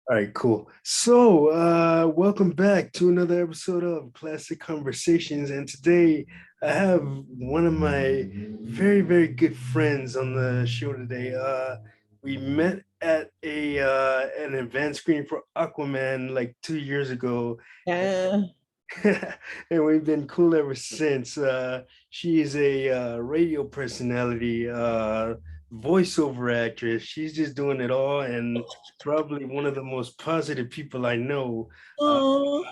All right, cool. So, welcome back to another episode of Classic Conversations. And today I have one of my very, very good friends on the show today. We met at a an event screening for Aquaman like 2 years ago, Yeah. and we've been cool ever since. She is a radio personality, voiceover actress. She's just doing it all, and probably one of the most positive people I know. Uh, Oh,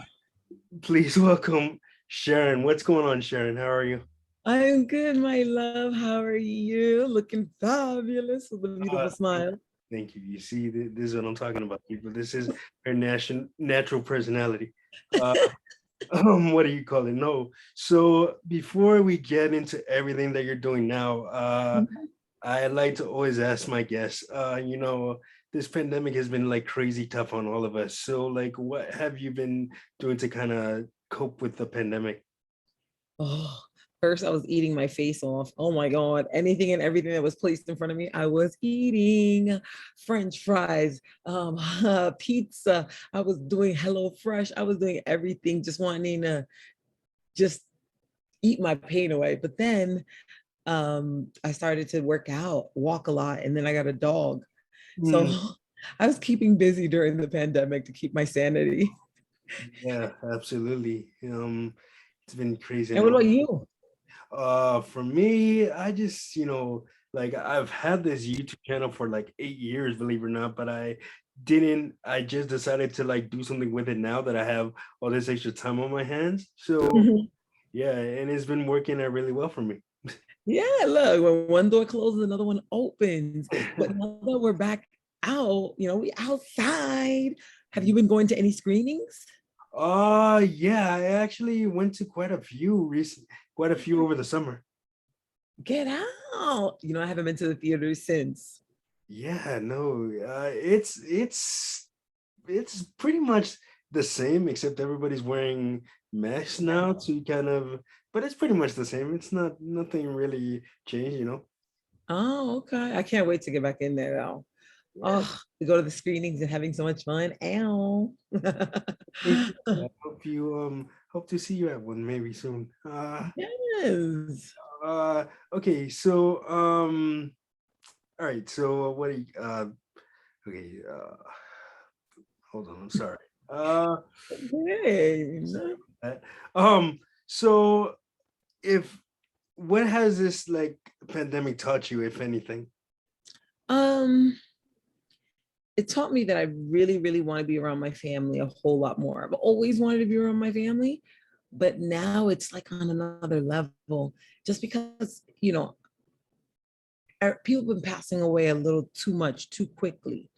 please welcome Sharon. What's going on, Sharon? How are you? I'm good, my love. How are you? Looking fabulous with a Uh, beautiful smile. Thank you. You see, this is what I'm talking about, people. This is her natural personality. Uh, what do you call it? No. So before we get into everything that you're doing now, I like to always ask my guests, this pandemic has been like crazy tough on all of us. So like what have you been doing to kind of cope with the pandemic? Oh, first I was eating my face off. Oh my God. Anything and everything that was placed in front of me, I was eating French fries, pizza. I was doing Hello Fresh. I was doing everything, just wanting to just eat my pain away. But then I started to work out, walk a lot, and then I got a dog. So Hmm, I was keeping busy during the pandemic to keep my sanity. yeah, absolutely. It's been crazy. And what about you? For me, I just, like I've had this YouTube channel for like 8 years, believe it or not, but I just decided to like do something with it now that I have all this extra time on my hands. So Mhm. yeah, and it's been working out really well for me. Yeah, look, when one door closes, another one opens. But now that we're back out, we outside. Have you been going to any screenings? Yeah, I actually went to quite a few over the summer. Get out. I haven't been to the theater since. Yeah, no, it's pretty much the same, except everybody's wearing masks now to kind of, but it's pretty much the same. It's not nothing really changed. Oh, okay. I can't wait to get back in there though. Yeah. Oh, to go to the screenings and having so much fun. Ow. Thank you. I hope to see you at one maybe soon. Yes. Okay, so all right, so what do you okay, hold on, I'm sorry. Uh Okay. sorry about that. So if what has this like pandemic taught you, if anything? Um, it taught me that I really, really want to be around my family a whole lot more. I've always wanted to be around my family, but now it's like on another level. Just because, people have been passing away a little too much too quickly.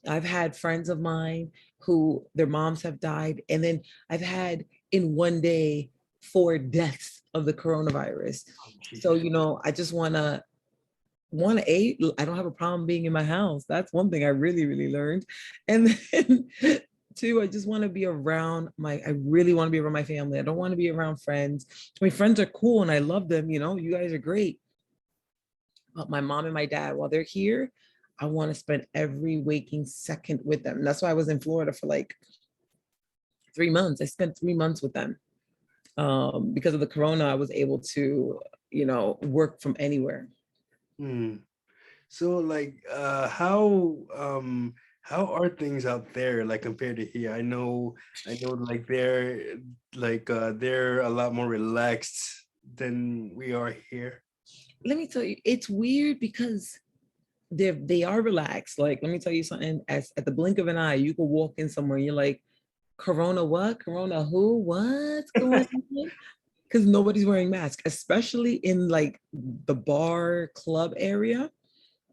I've had friends of mine who their moms have died, and then I've had in one day 4 deaths of the coronavirus. Oh, So, jeez. I just want to I don't have a problem being in my house. That's one thing I really, really learned. And then two, I just want to be around I really want to be around my family. I don't want to be around friends. My friends are cool and I love them, you guys are great. But my mom and my dad, while they're here, I want to spend every waking second with them. And that's why I was in Florida for like 3 months. I spent 3 months with them. Because of the corona, I was able to, work from anywhere. Hmm. So like how are things out there like compared to here? I know like they're a lot more relaxed than we are here. Let me tell you, it's weird because they are relaxed. Like, let me tell you something. As at the blink of an eye, you could walk in somewhere and you're like, Corona what? Corona who? What's going on? Because nobody's wearing masks, especially in like the bar club area.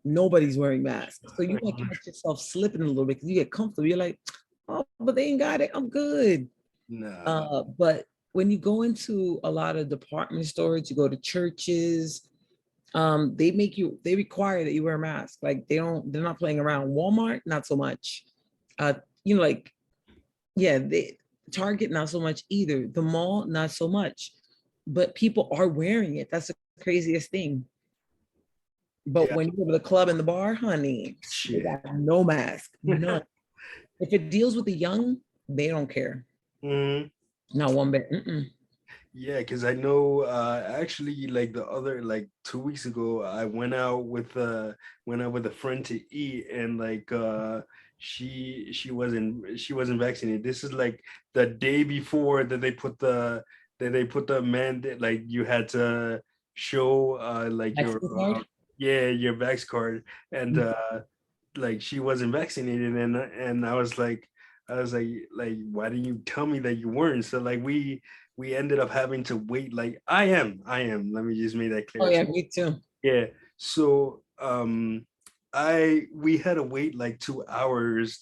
Nobody's wearing masks. So you might catch yourself slipping a little bit because you get comfortable. You're like, oh, but they ain't got it. I'm good. Nah. But when you go into a lot of department stores, you go to churches, they require that you wear a mask. Like they're not playing around. Walmart, not so much. Uh, like, yeah, Target, not so much either. The mall, not so much. But people are wearing it. That's the craziest thing. But Yeah. when you go to the club and the bar, honey, they Shit. got no mask, none. If it deals with the young, they don't care. Mhm. Not one bit. Mm-mm. Yeah, because I know actually like the other like 2 weeks ago I went out with a friend to eat and like she wasn't vaccinated. This is like the day before that they put the mandate like you had to show like your Vaccine card. yeah your vax card and like she wasn't vaccinated and I was like why didn't you tell me that you weren't? So like we ended up having to wait. Like I am. Let me just make that Oh clear. yeah, me too. Yeah. So I we had to wait like 2 hours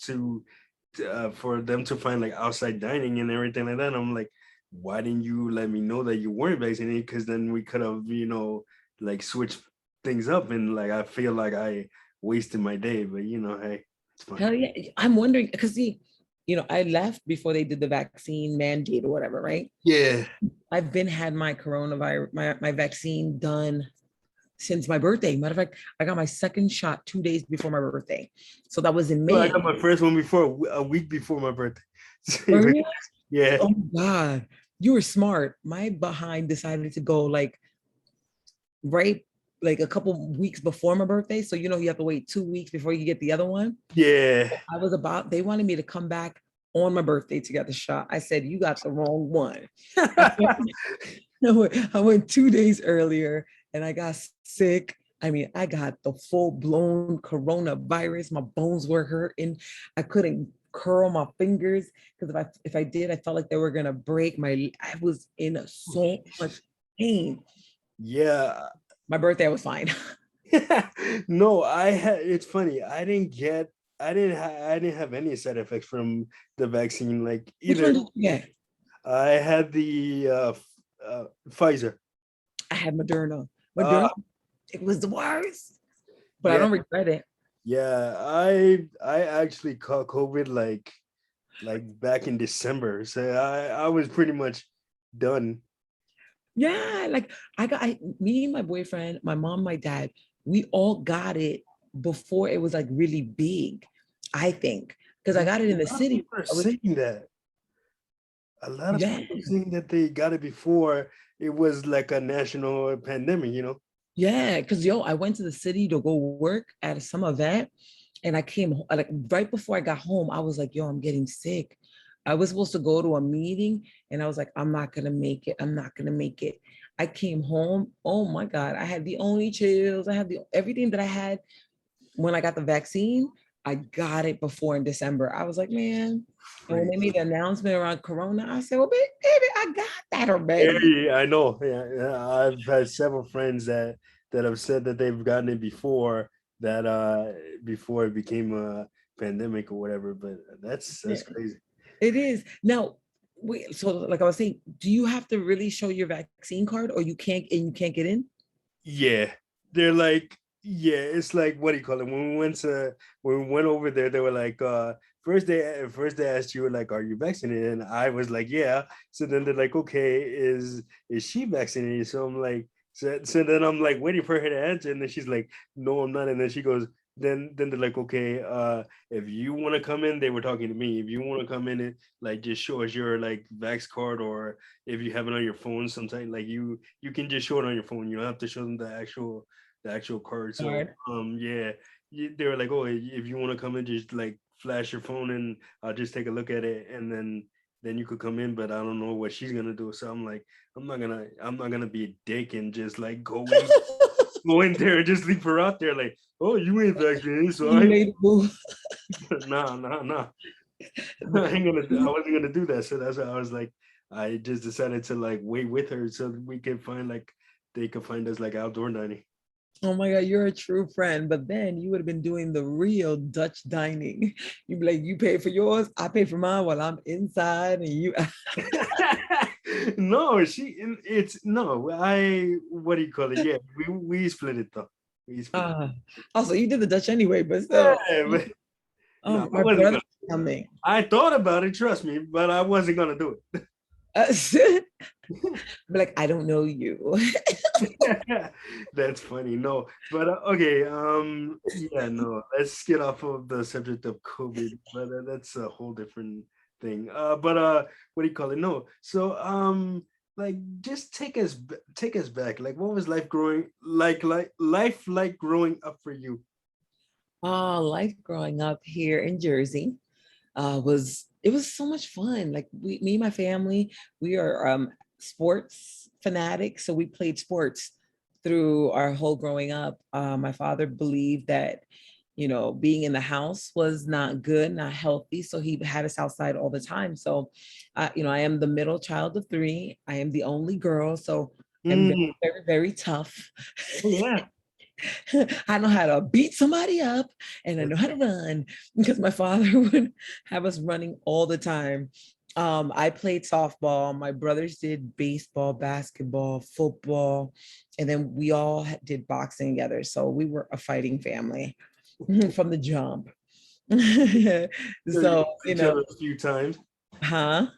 for them to find like outside dining and everything like that. And I'm like, why didn't you let me know that you weren't vaccinated? Because then we could have, like switched things up. And like I feel like I wasted my day, but hey, it's fine. Hell yeah. I'm wondering because see, I left before they did the vaccine mandate or whatever, right? Yeah. I've been had my coronavirus, my vaccine done since my birthday. Matter of fact, I got my second shot 2 days before my birthday. So that was in Well, I May. got my first one before a week before my birthday. Oh, yeah? Yeah. Oh God. You were smart. My behind decided to go right like a couple weeks before my birthday. So you have to wait 2 weeks before you get the other one. Yeah. They wanted me to come back on my birthday to get the shot. I said, you got the wrong one. No, I went 2 days earlier and I got sick. I mean, I got the full-blown coronavirus. My bones were hurting. I couldn't curl my fingers because if I did, I felt like they were gonna break. I was in so much pain. Yeah. My birthday was fine. No, it's funny. I didn't have any side effects from the vaccine, like Which one either. did you get? I had the Pfizer. I had Moderna. Uh, Moderna, it was the worst, but I yeah, don't regret it. yeah. I actually caught COVID like back in December. So I was pretty much done. Yeah, like me, my boyfriend, my mom, my dad, we all got it before it was like really big, I think, because I Yeah, got it in the a lot of city. people are I was, saying that. A lot of yeah, people are saying that they got it before it was like a national pandemic. yeah, because I went to the city to go work at some event, and I came like right before I got home, I was like, yo, I'm getting sick. I was supposed to go to a meeting, and I was like, I'm not gonna make it. I'm not gonna make it. I came home. Oh my God, I had the only chills. I had everything that I had when I got the vaccine, I got it before in December. I was like, man. And when they made the announcement around Corona, I said, well, baby, I got that Yeah, already. yeah, I know. Yeah, yeah, I've had several friends that have said that they've gotten it before it became a pandemic or whatever. But that's Yeah, crazy. it is. Now, so like I was saying, do you have to really show your vaccine card or you can't get in? Yeah, they're like, yeah, it's like what do you call it? When we went over there, they were like, first they asked you like, are you vaccinated? And I was like, yeah. So then they're like, okay, is she vaccinated? So I'm like, so then I'm like waiting for her to answer, and then she's like, no, I'm not. And then she goes, then they're like, okay, if you want to come in, they were talking to me. If you want to come in and like just show us your like vax card, or if you have it on your phone, sometimes like you can just show it on your phone. You don't have to show them the actual card. So Card. yeah, they were like, oh, if you want to come in, just like flash your phone and I'll just take a look at it, and then you could come in. But I don't know what she's gonna do. So I'm like, I'm not gonna be a dick and just like go in there and just leave her out there like, oh, you ain't vaccinated, so You made a move. nah, nah, nah. I wasn't gonna do that. So that's why I was like, I just decided to like wait with her so we can find like they could find us like outdoor dining. Oh my God, you're a true friend. But then you would have been doing the real Dutch dining. You'd be like, you pay for yours, I pay for mine while I'm inside, and you. No, it's no, what do you call it? Yeah, we split it though. We split it. Also, you did the Dutch anyway, but Yeah, still. but no, I My wasn't brother's gonna. coming. I thought about it, trust me, but I wasn't gonna do it. Be like, I don't know you. That's funny. No, but okay. Yeah, no. Let's get off of the subject of COVID, but that's a whole different thing. But what do you call it? No. So, like, just take us back. Like, what was life growing like life like growing up for you? Oh, life growing up here in Jersey was it was so much fun. Like me and my family, we are sports fanatics, so we played sports through our whole growing up. My father believed that being in the house was not good, not healthy, so he had us outside all the time. So, I am the middle child of three. I am the only girl, so I'm very, Mm, very, very tough. oh yeah. I know how to beat somebody up and I know That's how to run because my father would have us running all the time. I played softball. My brothers did baseball, basketball, football, and then we all did boxing together. So we were a fighting family from the jump. sure you So, fought each other a few times. huh?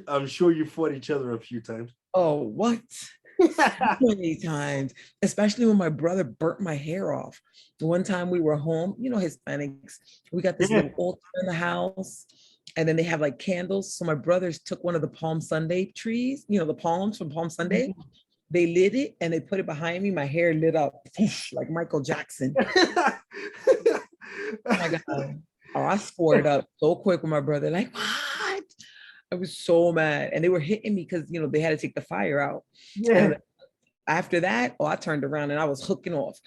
I'm sure you fought each other a few times. Oh, what? Many times, especially when my brother burnt my hair off. The one time we were home, Hispanics, we got this Yeah. little altar in the house, and then they have like candles. So my brothers took one of the Palm Sunday trees, the palms from Palm Sunday. They lit it and they put it behind me. My hair lit up like Michael Jackson. Oh my God. Oh, I swore it up so quick with my brother. Like, what? I was so mad. And they were hitting me because, they had to take the fire out. Yeah. And after that, I turned around and I was hooking off.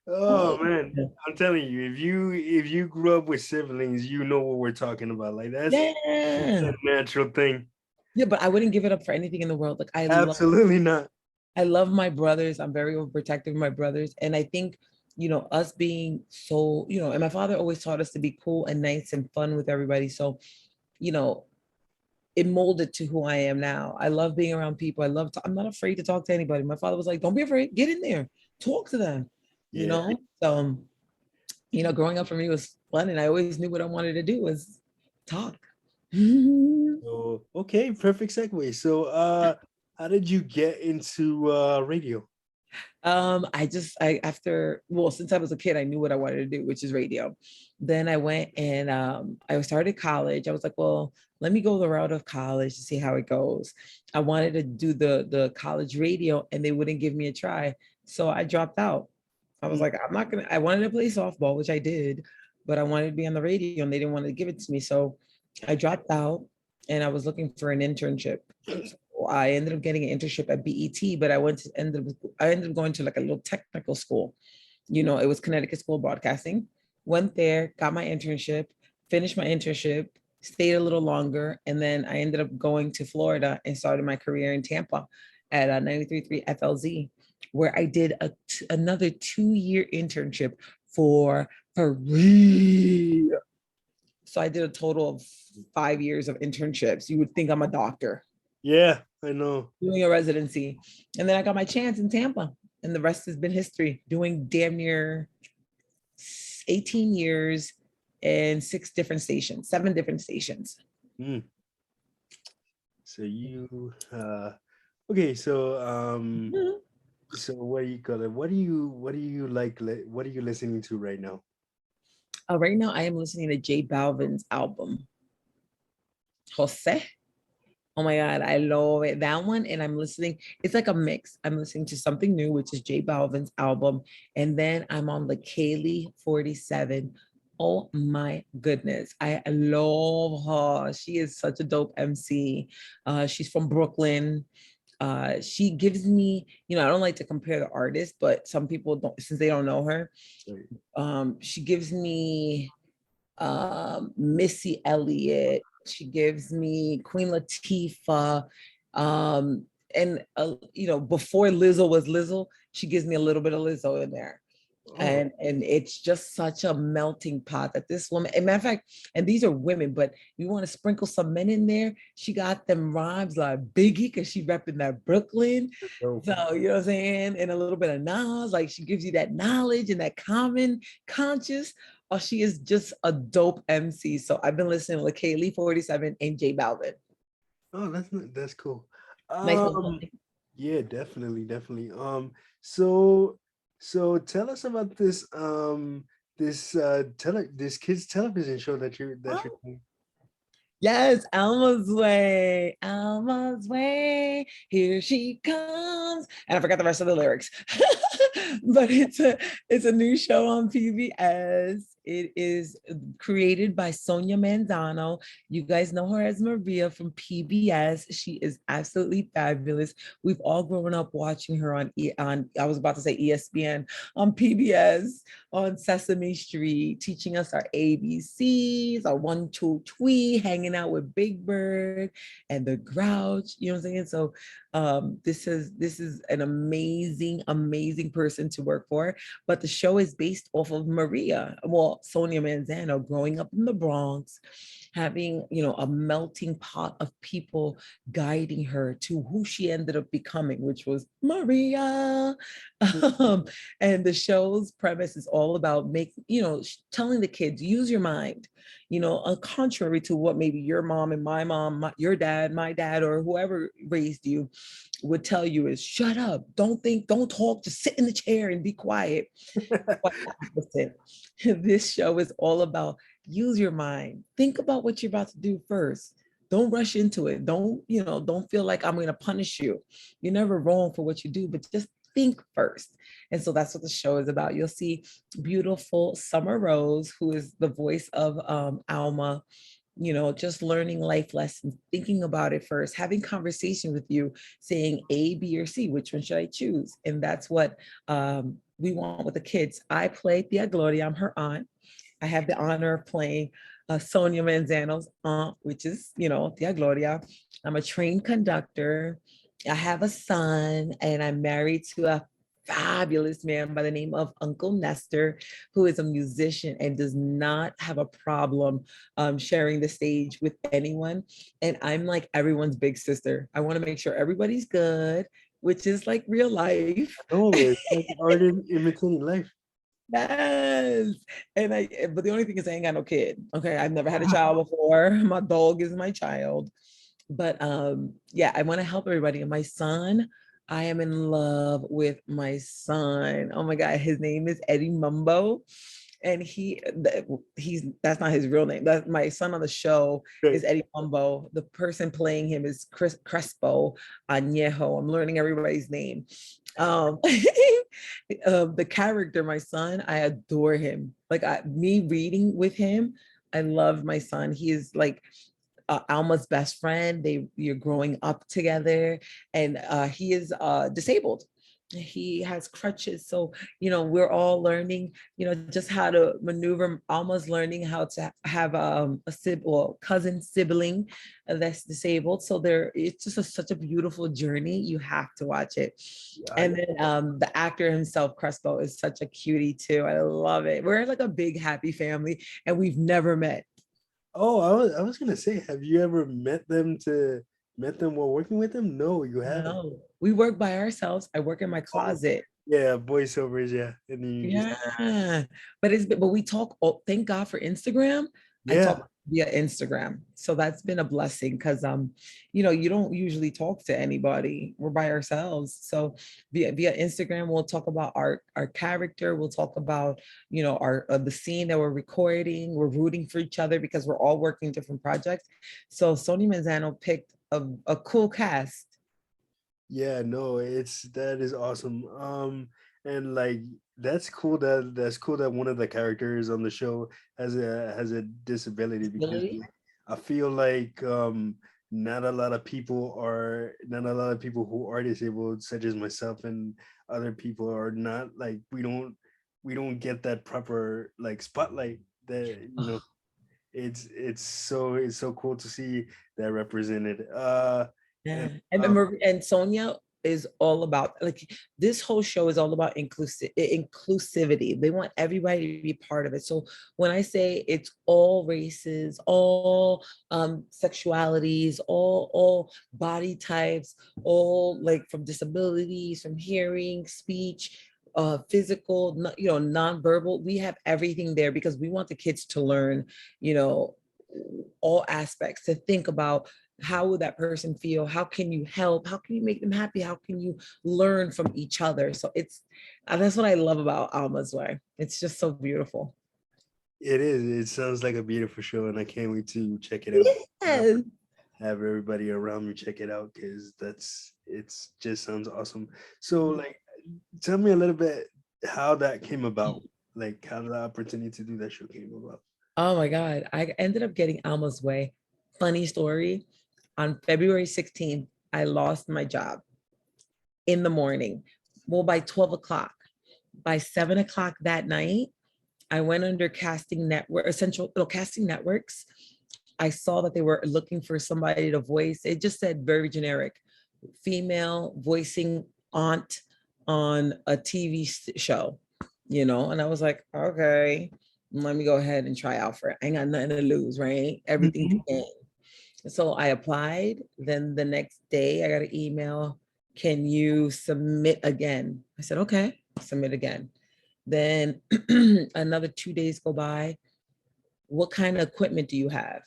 Oh man, I'm telling you, if you grew up with siblings, you know what we're talking about. Like that's Yeah. a natural thing. Yeah, but I wouldn't give it up for anything in the world. Like Absolutely not. I love my brothers. I'm very overprotective of my brothers. And I think, us being so, and my father always taught us to be cool and nice and fun with everybody. So, you know, it molded to who I am now. I love being around people. I'm not afraid to talk to anybody. My father was like, don't be afraid, get in there, talk to them, you Yeah. know? So, growing up for me was fun and I always knew what I wanted to do was talk. So okay, perfect segue. So how did you get into radio? Since I was a kid, I knew what I wanted to do, which is radio. Then I went and I started college. I was like, well, let me go the route of college to see how it goes. I wanted to do the college radio and they wouldn't give me a try. So I dropped out. I was like, I wanted to play softball, which I did, but I wanted to be on the radio and they didn't want to give it to me. So I dropped out and I was looking for an internship. I ended up getting an internship at BET, but I ended up going to like a little technical school. It was Connecticut School of Broadcasting. Went there, got my internship, finished my internship, stayed a little longer, and then I ended up going to Florida and started my career in Tampa at 93.3 FLZ, where I did another 2-year internship for free. So I did a total of 5 years of internships. You would think I'm a doctor Yeah, I know. doing a residency. And then I got my chance in Tampa. And the rest has been history, doing damn near 18 years and 7 different stations. Mm. So you okay, so what do you call it? What do you like what are you listening to right now? Right now, I am listening to J Balvin's album, Jose. Oh my God, I love it. That one. And I'm listening, it's like a mix. I'm listening to something new, which is J Balvin's album. And then I'm on the Kaylee 47. Oh my goodness. I love her. She is such a dope MC. She's from Brooklyn. She gives me, I don't like to compare the artist, but some people don't, since they don't know her. She gives me Missy Elliott. She gives me Queen Latifah. And before Lizzo was Lizzo, she gives me a little bit of Lizzo in there. Oh, And it's just such a melting pot that this woman, and matter of fact, and these are women, but you want to sprinkle some men in there, she got them rhymes like Biggie, because she repping that Brooklyn. dope. So, you know what I'm saying? And a little bit of Nas, like she gives you that knowledge and that common conscious. Oh, she is just a dope MC. So I've been listening to Kaylee 47 and J Balvin. Oh, that's cool. Nice little Um, song. yeah, definitely, definitely. So tell us about this kids television show that you're Oh, doing. yes, Alma's Way, Alma's Way, here she comes. And I forgot the rest of the lyrics. But it's a new show on PBS. It is created by Sonia Manzano. You guys know her as Maria from PBS. She is absolutely fabulous. We've all grown up watching her on I was about to say ESPN, on PBS, on Sesame Street, teaching us our ABCs, our 1, 2, 3, hanging out with Big Bird and the Grouch. You know what I'm saying? So this is an amazing person to work for. But the show is based off of Maria, well, Sonia Manzano, growing up in the Bronx, having a melting pot of people guiding her to who she ended up becoming, which was Maria. um, and the show's premise is all about telling the kids, use your mind, contrary to what maybe your mom and my mom, your dad, my dad, or whoever raised you would tell you is shut up, don't think, don't talk, just sit in the chair and be quiet. Quite opposite. This show is all about use your mind. Think about what you're about to do first. Don't rush into it. Don't feel like I'm going to punish you. You're never wrong for what you do, but just think first. And so that's what the show is about. You'll see beautiful Summer Rose, who is the voice of Alma, just learning life lessons, thinking about it first, having conversation with you, saying A, B, or C, which one should I choose? And that's what we want with the kids. I play Tia Gloria, I'm her aunt. I have the honor of playing Sonia Manzano's aunt, which is, Tia Gloria. I'm a trained conductor. I have a son, and I'm married to a fabulous man by the name of Uncle Nestor, who is a musician and does not have a problem sharing the stage with anyone. And I'm like everyone's big sister. I want to make sure everybody's good, which is like real life. Oh, it's like art imitating life. Yes. But the only thing is I ain't got no kid. Okay. I've never had a child before. My dog is my child. But yeah, I want to help everybody. And my son, I am in love with my son. Oh my God, his name is Eddie Mumbo. And he's that's not his real name. That's my son on the show Right. is Eddie Mumbo. The person playing him is Chris Crespo Añejo. I'm learning everybody's name. Um, the character, my son, I adore him. Like me reading with him, I love my son. He is like Alma's best friend. You're growing up together, and he is disabled. He has crutches, so we're all learning, just how to maneuver. Alma's learning how to have cousin sibling that's disabled. So it's just such a beautiful journey. You have to watch it. Yeah, And then the actor himself, Crespo, is such a cutie too. I love it. We're like a big happy family, and we've never met. oh, I was gonna say, have you ever met them while working with them? No, you haven't. No, we work by ourselves. I work in my Oh, closet. yeah, voiceovers, yeah. And then you just Yeah, but we talk. Oh, thank God for Instagram. I yeah. talk via Instagram, so that's been a blessing because you don't usually talk to anybody. We're by ourselves, so via Instagram, we'll talk about our character. We'll talk about our the scene that we're recording. We're rooting for each other because we're all working different projects. So Sony Manzano picked a cool cast. Yeah, no, it's that is awesome. And like that's cool that one of the characters on the show has a disability because Really? I feel like not a lot of people who are disabled, such as myself and other people, are not like we don't get that proper like spotlight that it's so cool to see that represented. Yeah. And And Sonia is all about like this whole show is all about inclusivity. They want everybody to be part of it. So when I say it's all races, all sexualities, all body types, all like from disabilities, from hearing, speech, physical, nonverbal. We have everything there because we want the kids to learn, you know, all aspects, to think about how will that person feel? How can you help? How can you make them happy? How can you learn from each other? So that's what I love about Alma's Way. It's just so beautiful. It is. It sounds like a beautiful show, and I can't wait to check it out. Yes. Have everybody around me check it out because it's just sounds awesome. So like, tell me a little bit how that came about, like how the opportunity to do that show came about. Oh my God. I ended up getting Alma's Way. Funny story. On February 16th, I lost my job in the morning. Well, by 12 o'clock. By 7 o'clock that night, I went under casting network, essential casting networks. I saw that they were looking for somebody to voice. It just said very generic, female voicing aunt on a TV show, and I was like, okay, let me go ahead and try out for it. I ain't got nothing to lose, right? Everything to gain. So I applied. Then the next day I got an email, can you submit again? I said, okay, submit again. Then another 2 days go by. What kind of equipment do you have?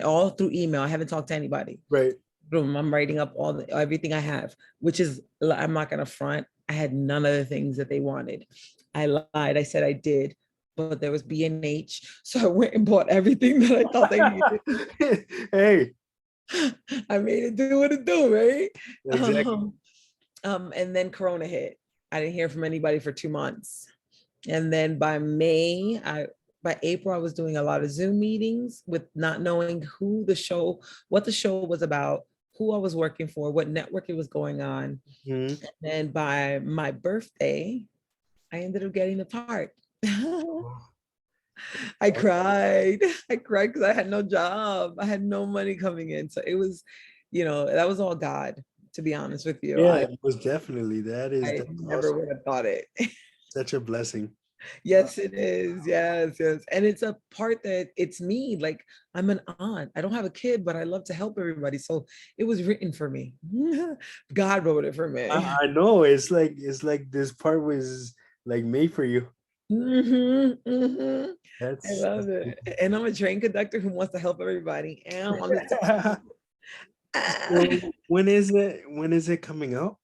All through email. I haven't talked to anybody. Right. Boom, I'm writing up everything I have, which is, I'm not gonna front. I had none of the things that they wanted. I lied. I said I did, but there was B&H. So I went and bought everything that I thought they needed. Hey. I made it do what it do, right? Exactly. And then Corona hit. I didn't hear from anybody for 2 months. And then by April, I was doing a lot of Zoom meetings with not knowing what the show was about, who I was working for, what network it was going on. And then by my birthday, I ended up getting the part. I cried because I had no job. I had no money coming in. So it was, that was all God, to be honest with you. Yeah, it was definitely. I never awesome. would have thought it. Such a blessing. Yes, it is. Yes. And it's a part that it's me. Like, I'm an aunt. I don't have a kid, but I love to help everybody. So it was written for me. God wrote it for me. I know. It's like this part was like made for you. I That's love it. And I'm a train conductor who wants to help everybody. And so when is it coming out?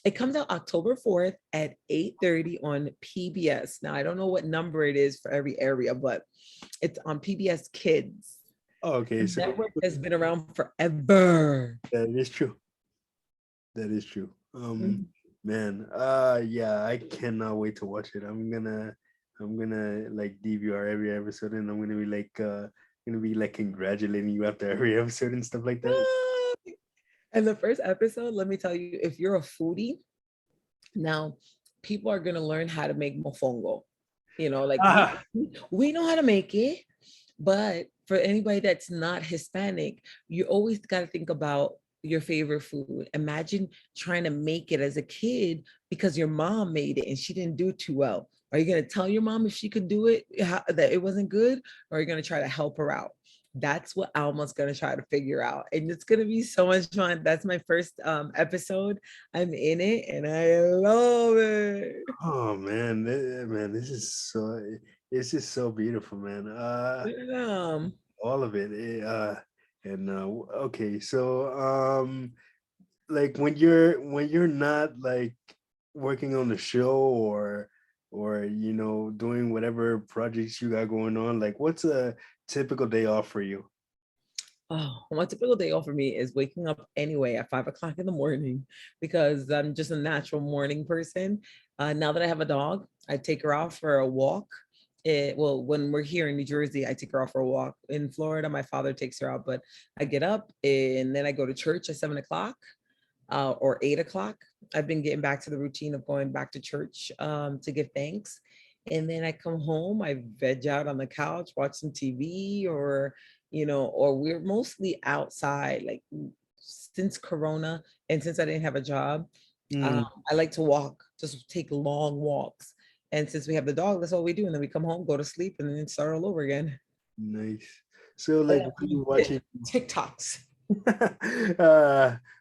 It comes out October 4th at 8:30 on PBS. Now, I don't know what number it is for every area, but it's on PBS Kids. Oh, okay. The network has been around forever. That is true. That is true. Man, yeah, I cannot wait to watch it. I'm gonna like DVR every episode, and I'm gonna be like congratulating you after every episode and stuff like that. And the first episode, let me tell you, if you're a foodie, now people are gonna learn how to make mofongo. We know how to make it, but for anybody that's not Hispanic, you always got to think about your favorite food. Imagine trying to make it as a kid because your mom made it and she didn't do too well. Are you going to tell your mom if she could do it, that it wasn't good, or are you going to try to help her out? That's what Alma's going to try to figure out. And it's going to be so much fun. That's my first episode. I'm in it and I love it. Oh man, this is so, it's just so beautiful, man. All of it. Okay, so like when you're not like working on the show or doing whatever projects you got going on, like what's a typical day off for you? Oh, my typical day off for me is waking up anyway at 5 o'clock in the morning because I'm just a natural morning person. Now that I have a dog, I take her out for a walk. When we're here in New Jersey, I take her out for a walk. In Florida, my father takes her out, but I get up and then I go to church at 7 o'clock or 8 o'clock. I've been getting back to the routine of going back to church to give thanks. And then I come home, I veg out on the couch, watch some TV or we're mostly outside. Like since Corona and since I didn't have a job, I like to walk, just take long walks. And since we have the dog, that's all we do. And then we come home, go to sleep, and then start all over again. Nice. So like what are you watching? TikToks.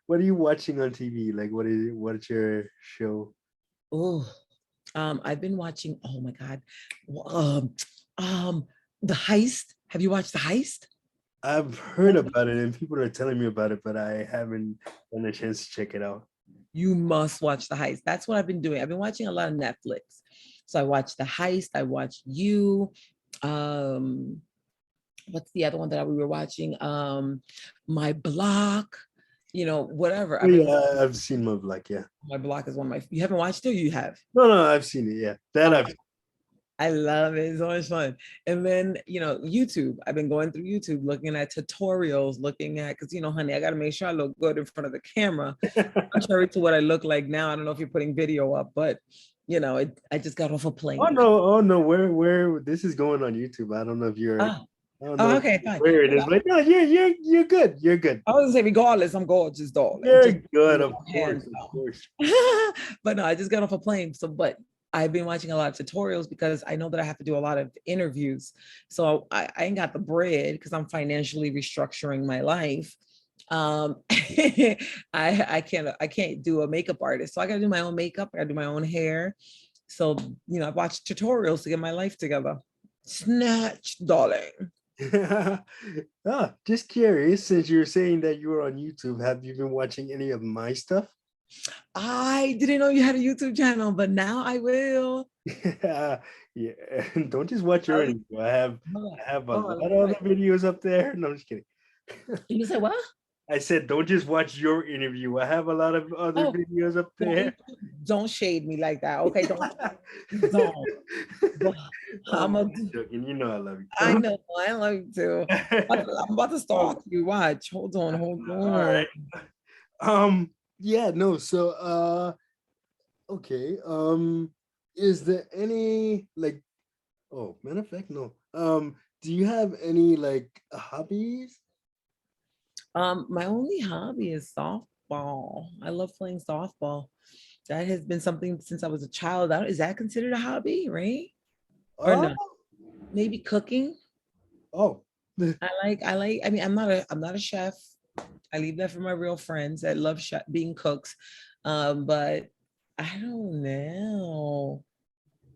What are you watching on TV? Like what's your show? Oh, I've been watching, oh my God, The Heist. Have you watched The Heist? I've heard about it and people are telling me about it, but I haven't gotten a chance to check it out. You must watch The Heist. That's what I've been doing. I've been watching a lot of Netflix. So I watched The Heist. I watched You. What's the other one that we were watching? My Block. Whatever. Oh, yeah, I've seen My Block. Yeah. My Block is one of my. You haven't watched it? Or you have? No, I've seen it. Yeah, that Oh, I've. I love it. It's so much fun. And then, YouTube. I've been going through YouTube, looking at tutorials, looking at, because, honey, I got to make sure I look good in front of the camera. Contrary to what I look like now. I don't know if you're putting video up, but, I just got off a plane. Oh no, where this is going on YouTube. I don't know if you're. I don't know okay, fine. where it is, but no, you're good. You're good. I was gonna say, regardless, I'm gorgeous, darling. You're good, of course. But no, I just got off a plane. But I've been watching a lot of tutorials because I know that I have to do a lot of interviews. So I ain't got the bread because I'm financially restructuring my life. I can't do a makeup artist. So I gotta do my own makeup, I gotta do my own hair. So, I watched tutorials to get my life together. Snatch, darling. Just curious, since you're saying that you were on YouTube, have you been watching any of my stuff? I didn't know you had a YouTube channel, but now I will. Yeah, don't just watch your interview. I have a lot of other videos up there. No, I'm just kidding. You said what? I said, don't just watch your interview. I have a lot of other videos up there. Don't shade me like that. Okay, don't. I'm joking. You know I love you. I know, I love you too. I'm about to stalk you. Watch. Hold on. All right. Yeah, no, so okay. Is there any matter of fact, no. Do you have any hobbies? My only hobby is softball. I love playing softball. That has been something since I was a child. Is that considered a hobby, right? Or no? Maybe cooking. Oh. I mean, I'm not a chef. I leave that for my real friends that love being cooks. But I don't know.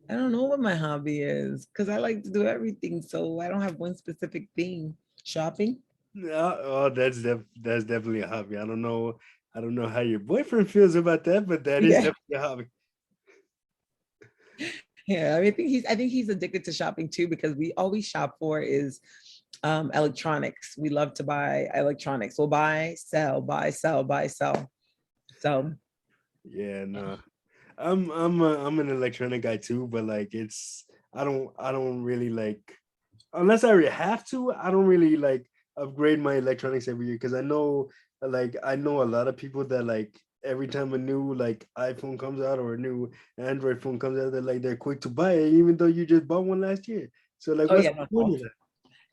I don't know what my hobby is because I like to do everything. So I don't have one specific thing. Shopping. That's definitely a hobby. I don't know how your boyfriend feels about that, but that is definitely a hobby. Yeah, I mean, I think he's addicted to shopping too because all we shop for is electronics. We love to buy electronics. We'll buy, sell, buy, sell, buy, sell. So yeah, no. I'm an electronic guy too, but I don't really unless I really have to, I don't really upgrade my electronics every year because I know a lot of people that every time a new iPhone comes out or a new Android phone comes out, they're quick to buy it, even though you just bought one last year. So what's the point of that?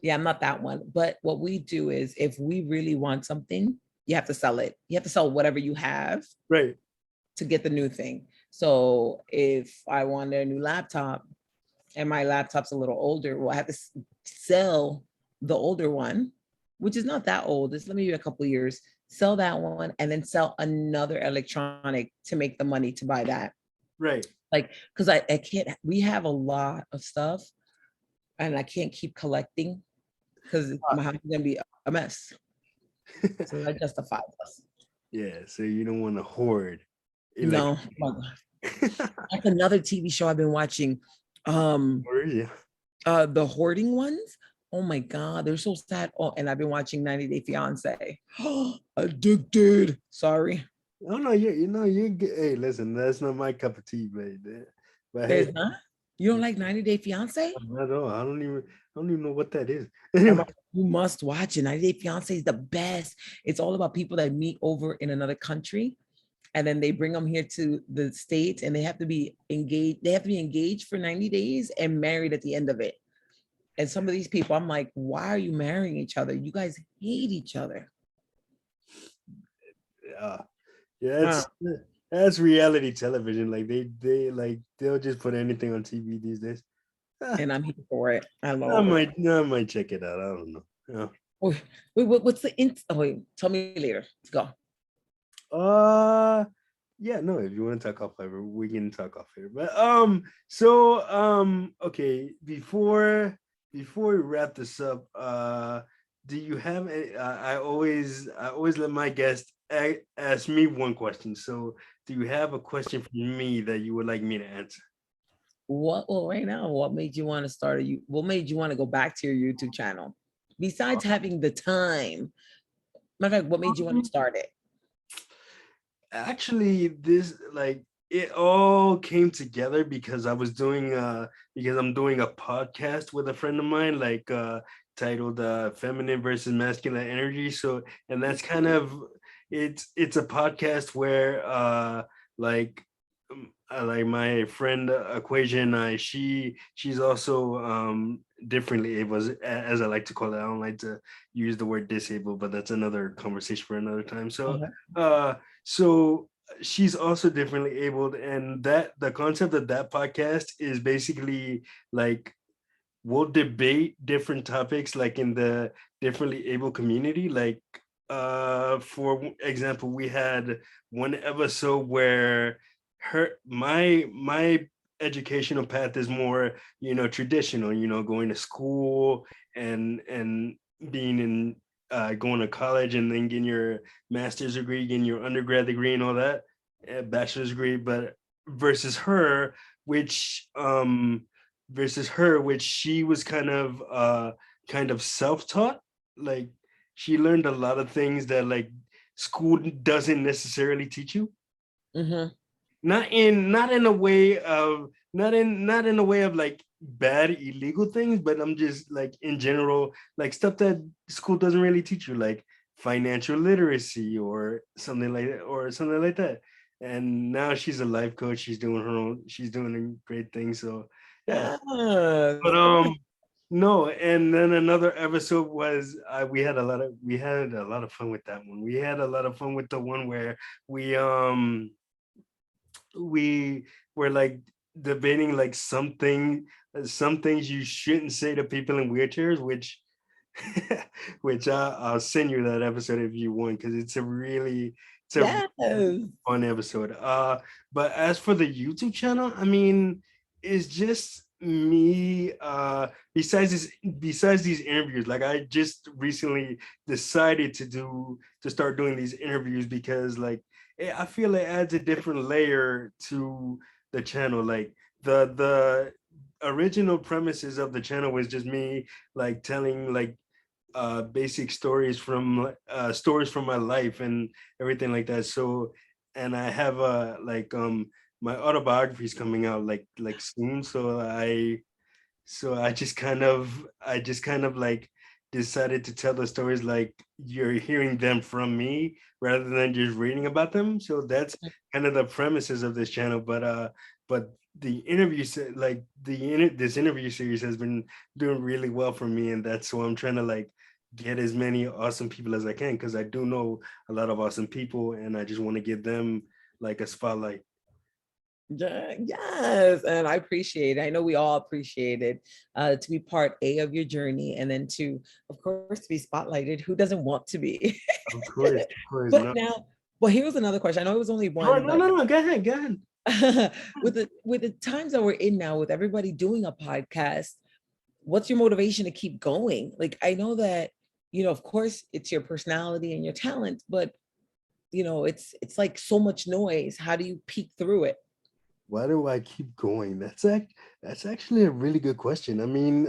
Yeah, I'm not that one. But what we do is if we really want something, you have to sell it. You have to sell whatever you have, right, to get the new thing. So if I want a new laptop and my laptop's a little older, well, I have to sell the older one, which is not that old. It's maybe a couple of years, sell that one and then sell another electronic to make the money to buy that. Right. Because I can't, we have a lot of stuff and I can't keep collecting because my house is going to be a mess. So that justifies us. Yeah, so you don't want to hoard. No. That's another TV show I've been watching. The hoarding ones. Oh my God, they're so sad. Oh, and I've been watching 90 Day Fiance. Addicted. Sorry. Oh no, you're good. Hey, listen, that's not my cup of tea, baby. But hey, you don't like 90 Day Fiance? Not at all. I don't even know what that is. You must watch it. 90 Day Fiance is the best. It's all about people that meet over in another country. And then they bring them here to the States and they have to be engaged. They have to be engaged for 90 days and married at the end of it. And some of these people, I'm like, why are you marrying each other? You guys hate each other. Yeah, that's reality television. They'll just put anything on TV these days. And I'm here for it. I might check it out. I don't know. Yeah. Wait, what's the wait, tell me later. Let's go. Yeah, no, if you want to talk off air, we can talk off air. But okay, before we wrap this up, do you have any, I always let my guests ask me one question. So do you have a question for me that you would like me to answer? Well, right now, what made you want to start what made you want to go back to your YouTube channel? Besides having the time, matter of fact, what made you want to Um, start it? Actually, this like it all came together because I'm doing a podcast with a friend of mine, titled Feminine versus Masculine Energy. So, and that's kind of it's a podcast where like like my friend Equation, she's also differently able, as I like to call it. I don't like to use the word disabled, but that's another conversation for another time. So Uh-huh. uh so she's also differently abled, and that the concept of that podcast is basically like we'll debate different topics like in the differently able community. Like for example, we had one episode where my educational path is more, traditional, going to school and being in going to college and then getting your master's degree, getting your undergrad degree and all that, bachelor's degree. But versus her, which she was kind of self-taught. Like she learned a lot of things that like school doesn't necessarily teach you. Mm-hmm. Not in a way of like bad illegal things, but I'm just like in general, like stuff that school doesn't really teach you, like financial literacy or something like that. And now she's a life coach. She's doing a great thing. So yeah. Yes. But no, and then another episode was we had a lot of fun with that one. We had a lot of fun with the one where we were like debating like some things you shouldn't say to people in wheelchairs, which which I'll send you that episode if you want, because it's a really Yes. fun episode. But as for the YouTube channel, I mean, it's just me. Besides these interviews, like I just recently decided to start doing these interviews because like I feel it adds a different layer to the channel. Like the original premises of the channel was just me like telling like basic stories from my life and everything like that. So, and I have my autobiography is coming out like soon. So I just kind of like decided to tell the stories like you're hearing them from me rather than just reading about them. So that's kind of the premises of this channel. But the this interview series has been doing really well for me, and that's why I'm trying to like get as many awesome people as I can, because I do know a lot of awesome people and I just want to give them like a spotlight. Yes, and I appreciate it. I know we all appreciate it, to be part A of your journey, and then to, of course, to be spotlighted. Who doesn't want to be? Of course, But no. now, well, here's another question. I know it was only No, one, no, but no, no. Go ahead, go ahead. with the times that we're in now, with everybody doing a podcast, what's your motivation to keep going? Like, I know that, of course, it's your personality and your talent, but it's like so much noise. How do you peek through it? Why do I keep going? That's actually a really good question. I mean,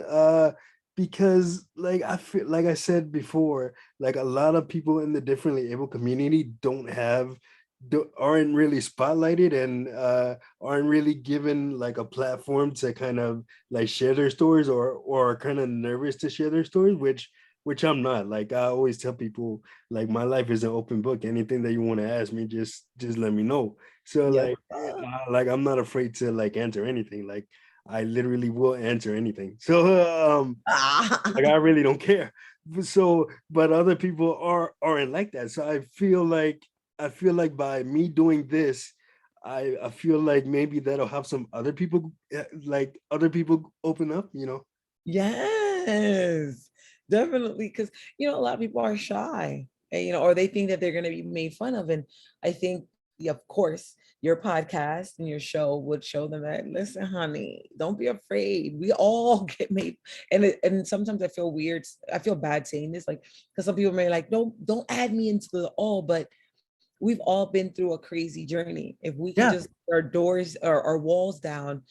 because like I feel like I said before, like a lot of people in the differently able community aren't really spotlighted and aren't really given like a platform to kind of like share their stories, or are kind of nervous to share their stories, which I'm not. Like I always tell people, like my life is an open book. Anything that you want to ask me, just let me know. So Yes. like I'm not afraid to like answer anything. Like I literally will answer anything. So like I really don't care. So but other people aren't like that. So I feel like by me doing this, I feel like maybe that'll help some other people, like other people open up. Yes, definitely. Because, a lot of people are shy, and, or they think that they're going to be made fun of. And I think of course, your podcast and your show would show them that, listen, honey, don't be afraid. We all get made. And sometimes I feel weird. I feel bad saying this, like, because some people may like, don't add me into the all, but we've all been through a crazy journey. If we could Yeah, just our doors or our walls down,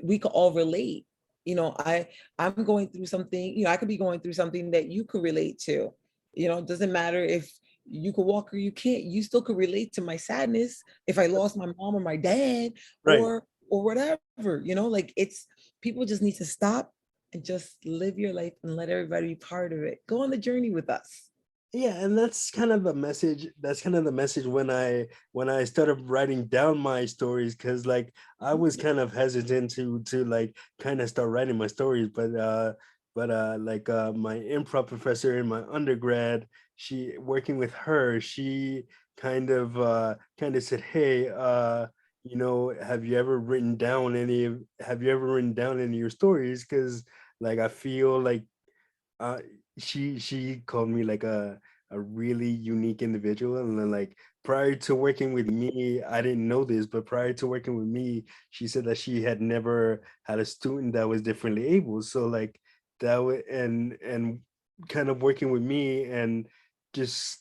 we could all relate. I'm going through something, I could be going through something that you could relate to. It doesn't matter if you could walk or you can't, you still could relate to my sadness if I lost my mom or my dad right. or whatever, like it's people just need to stop and just live your life and let everybody be part of it. Go on the journey with us. Yeah, and that's kind of the message. That's kind of the message when I started writing down my stories, because like I was kind of hesitant to like kind of start writing my stories, but like my improv professor in my undergrad, she working with her, she kind of said, hey, have you ever written down any of your stories? Because like I feel like uh she called me like a really unique individual, and then like prior to working with me, I didn't know this, but prior to working with me, she said that she had never had a student that was differently able. So like that was, and kind of working with me and just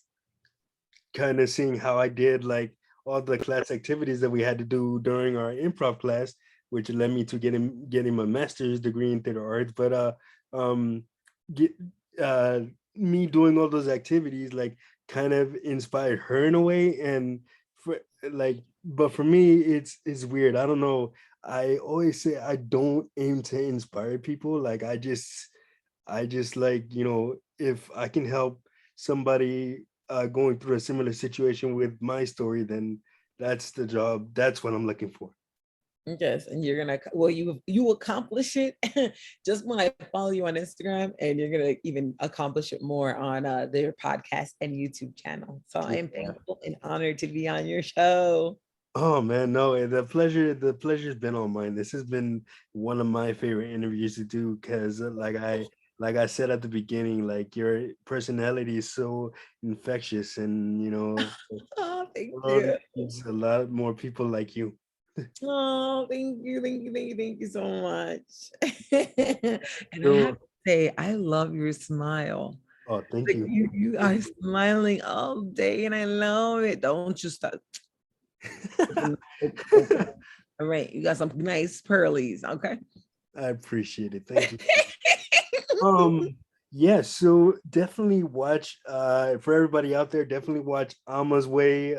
kind of seeing how I did like all the class activities that we had to do during our improv class, which led me to getting my master's degree in theater arts. But um, get uh, me doing all those activities like kind of inspired her in a way, and for like, but for me, it's weird. I don't know. I always say I don't aim to inspire people. Like I just like, if I can help somebody going through a similar situation with my story, then that's the job. That's what I'm looking for. Yes, and you're gonna well, you accomplish it just when I follow you on Instagram, and you're gonna even accomplish it more on their podcast and YouTube channel. So I am Yeah. thankful and honored to be on your show. Oh man, no, the pleasure's been all mine. This has been one of my favorite interviews to do, because like I said at the beginning, like your personality is so infectious, and Oh, the thank world you. needs a lot more people like you. Oh, thank you so much. And I have So, to say, I love your smile. oh, thank Like you. you Thank are smiling all day, and I love it. Don't you stop. you. Open, open. All right, you got some nice pearlies. Okay. I appreciate it. Thank you. Um, yeah, so definitely watch for everybody out there, definitely watch Alma's Way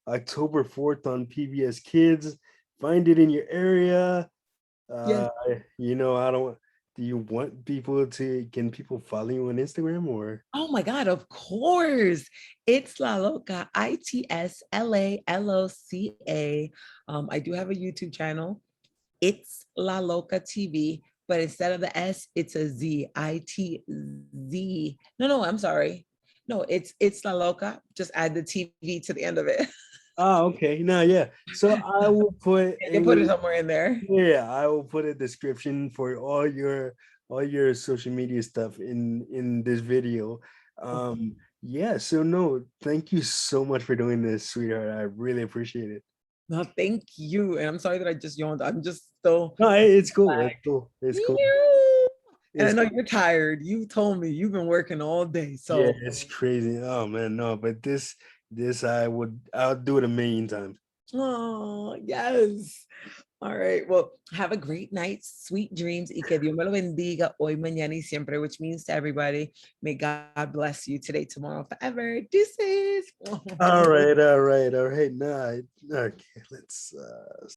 October 4th on PBS Kids. Find it in your area. Yes. Uh, I don't do you want people to can people follow you on Instagram or Oh my God, of course. It's La Loca, itslaloca. I do have a YouTube channel. It's La Loca TV, but instead of the S, it's a Z. ITZ. No, I'm sorry. No, it's La Loca. Just add the TV to the end of it. oh okay. No, yeah. So I will put You can put it a somewhere in there. yeah, I will put a description for all your social media stuff in this video. Yeah, so no, thank you so much for doing this, sweetheart. I really appreciate it. No, thank you. And I'm sorry that I just yawned. I'm just so No, it's cool. It's like, cool. It's cool. and I It's know you're tired. You told me you've been working all day. yeah, So, it's crazy. Oh man, no, but this I'll do it a million times. oh, yes. All right. Well, have a great night. Sweet dreams. Y que Dios me lo bendiga hoy, mañana y siempre, which means to everybody, may God bless you today, tomorrow, forever. Deuces. All right, all right, all right. Nah, okay, let's